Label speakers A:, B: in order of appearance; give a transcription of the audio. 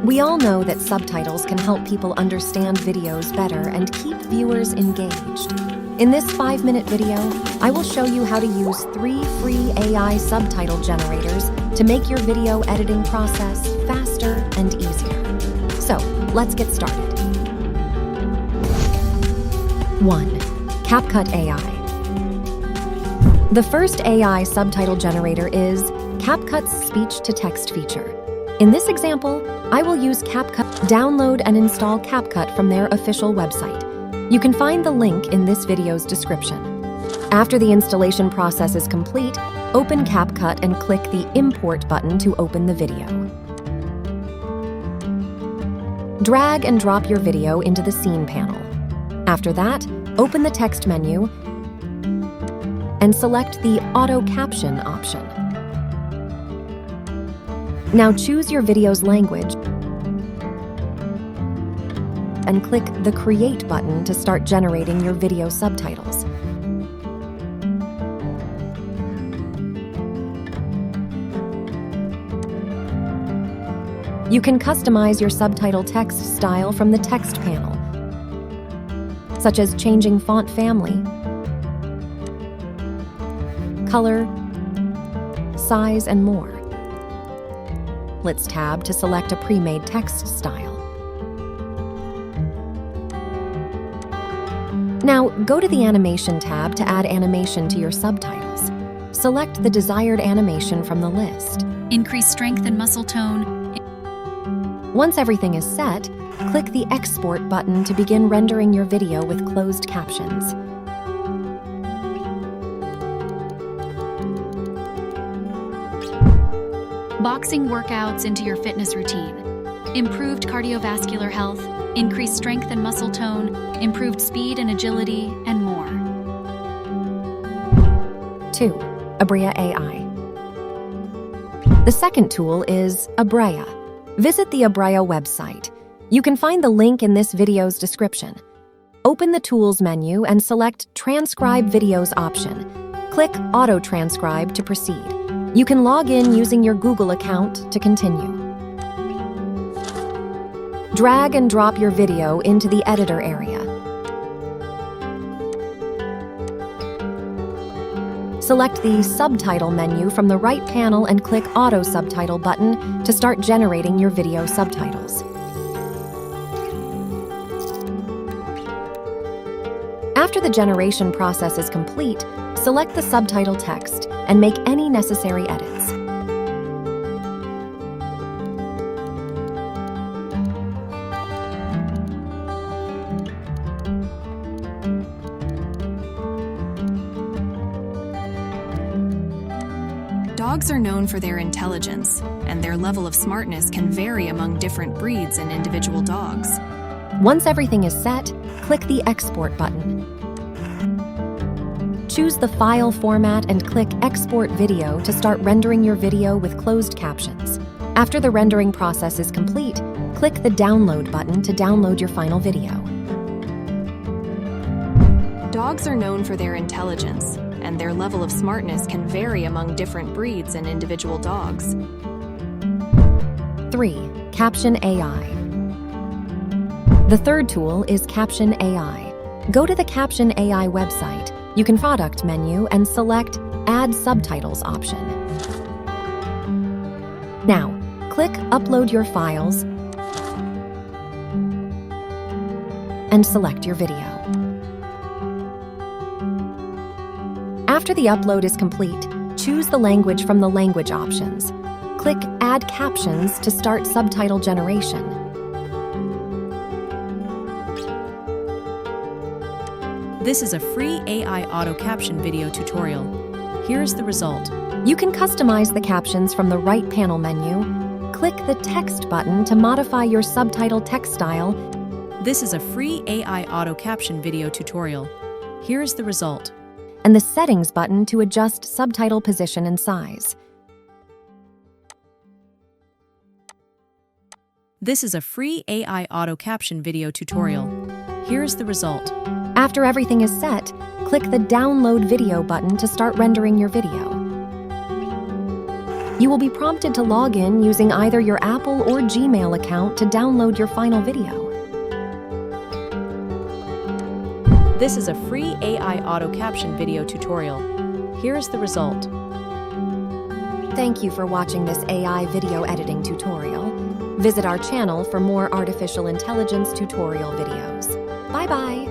A: We all know that subtitles can help people understand videos better and keep viewers engaged. In this 5-minute video, I will show you how to use 3 free AI subtitle generators to make your video editing process faster and easier. So, let's get started. 1. CapCut AI. The first AI subtitle generator is CapCut's speech-to-text feature. In this example, I will use CapCut. Download and install CapCut from their official website. You can find the link in this video's description. After the installation process is complete, open CapCut and click the Import button to open the video. Drag and drop your video into the scene panel. After that, open the text menu and select the Auto Caption option. Now choose your video's language and click the Create button to start generating your video subtitles. You can customize your subtitle text style from the text panel, such as changing font family, color, size, and more. Let's tab to select a pre-made text style. Now, go to the Animation tab to add animation to your subtitles. Select the desired animation from the list.
B: Increase strength and muscle tone.
A: Once everything is set, click the Export button to begin rendering your video with closed captions.
B: Boxing workouts into your fitness routine. Improved cardiovascular health, increased strength and muscle tone, improved speed and agility, and more.
A: 2. Abraia AI. The second tool is Abraia. Visit the Abraia website. You can find the link in this video's description. Open the Tools menu and select Transcribe Videos option. Click Auto Transcribe to proceed. You can log in using your Google account to continue. Drag and drop your video into the editor area. Select the Subtitle menu from the right panel and click Auto Subtitle button to start generating your video subtitles. After the generation process is complete, select the subtitle text and make any necessary edits.
C: Dogs are known for their intelligence, and their level of smartness can vary among different breeds and individual dogs.
A: Once everything is set, click the Export button. Choose the file format and click Export Video to start rendering your video with closed captions. After the rendering process is complete, click the Download button to download your final video.
C: Dogs are known for their intelligence, and their level of smartness can vary among different breeds and individual dogs.
A: 3. Caption AI. The third tool is Caption AI. Go to the Caption AI website. You can Product menu and select Add Subtitles option. Now, click Upload your files and select your video. After the upload is complete, choose the language from the language options. Click Add Captions to start subtitle generation.
D: This is a free AI auto caption video tutorial. Here's the result.
A: You can customize the captions from the right panel menu. Click the Text button to modify your subtitle text style.
D: This is a free AI auto caption video tutorial. Here's the result.
A: And the Settings button to adjust subtitle position and size.
D: This is a free AI auto caption video tutorial. Here's the result.
A: After everything is set, click the Download Video button to start rendering your video. You will be prompted to log in using either your Apple or Gmail account to download your final video.
D: This is a free AI auto caption video tutorial. Here is the result.
A: Thank you for watching this AI video editing tutorial. Visit our channel for more artificial intelligence tutorial videos. Bye-bye.